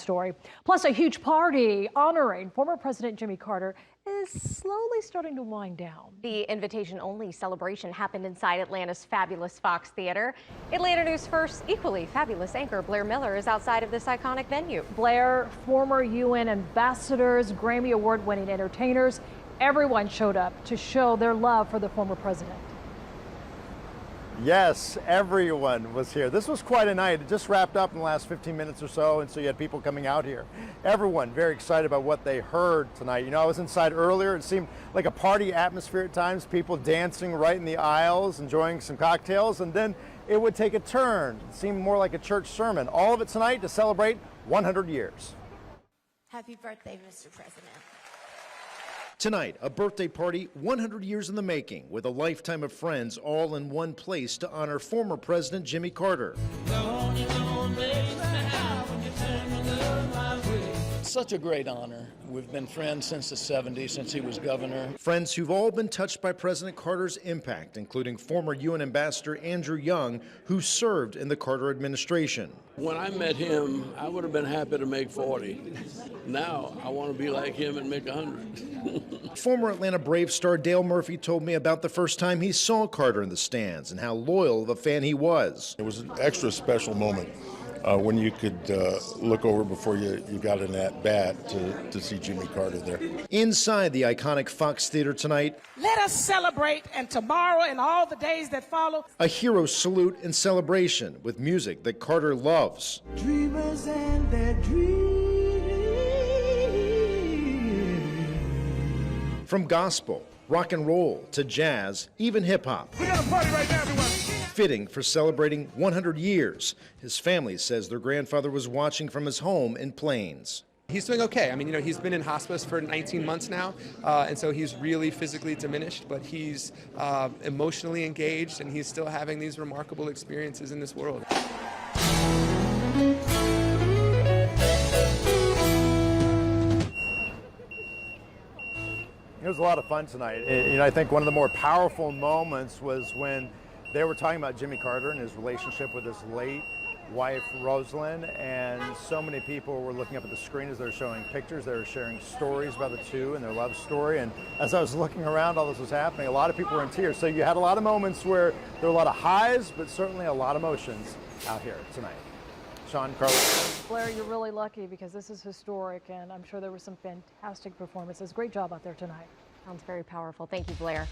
story. Plus, a huge party honoring former President Jimmy Carter is slowly starting to wind down. The invitation-only celebration happened inside Atlanta's fabulous Fox Theater. Atlanta News First equally fabulous anchor Blair Miller is outside of this iconic venue. Blair, former UN ambassadors, Grammy Award-winning entertainers, everyone showed up to show their love for the former president. Yes, everyone was here. This was quite a night. It just wrapped up in the last 15 minutes or so, and so you had people coming out here. Everyone very excited about what they heard tonight. You know, I was inside earlier. It seemed like a party atmosphere at times, people dancing right in the aisles, enjoying some cocktails, and then it would take a turn. It seemed more like a church sermon. All of it tonight to celebrate 100 years. Happy birthday, Mr. President. Tonight, a birthday party 100 years in the making, with a lifetime of friends all in one place to honor former President Jimmy Carter. Such a great honor. We've been friends since the 70s, since he was governor. Friends who've all been touched by President Carter's impact, including former UN Ambassador Andrew Young, who served in the Carter administration. When I met him, I would have been happy to make 40. Now, I want to be like him and make 100. Former Atlanta Braves star Dale Murphy told me about the first time he saw Carter in the stands and how loyal of a fan he was. It was an extra special moment when you could look over before you got in that bat to see Jimmy Carter there. Inside the iconic Fox Theater tonight, let us celebrate, and tomorrow and all the days that follow, a hero salute and celebration with music that Carter loves. Dreamers and their dreams. From gospel, rock and roll, to jazz, even hip-hop. We got a party right now, everyone. Fitting for celebrating 100 years. His family says their grandfather was watching from his home in Plains. He's doing okay. I mean, you know, he's been in hospice for 19 months now, and so he's really physically diminished, but he's emotionally engaged, and he's still having these remarkable experiences in this world. It was a lot of fun tonight. I think one of the more powerful moments was when they were talking about Jimmy Carter and his relationship with his late wife, Rosalind, and so many people were looking up at the screen as they were showing pictures. They were sharing stories about the two and their love story. And as I was looking around, all this was happening, a lot of people were in tears. So you had a lot of moments where there were a lot of highs, but certainly a lot of emotions out here tonight. Sean, Carlos. Blair, you're really lucky because this is historic, and I'm sure there were some fantastic performances. Great job out there tonight. Sounds very powerful. Thank you, Blair.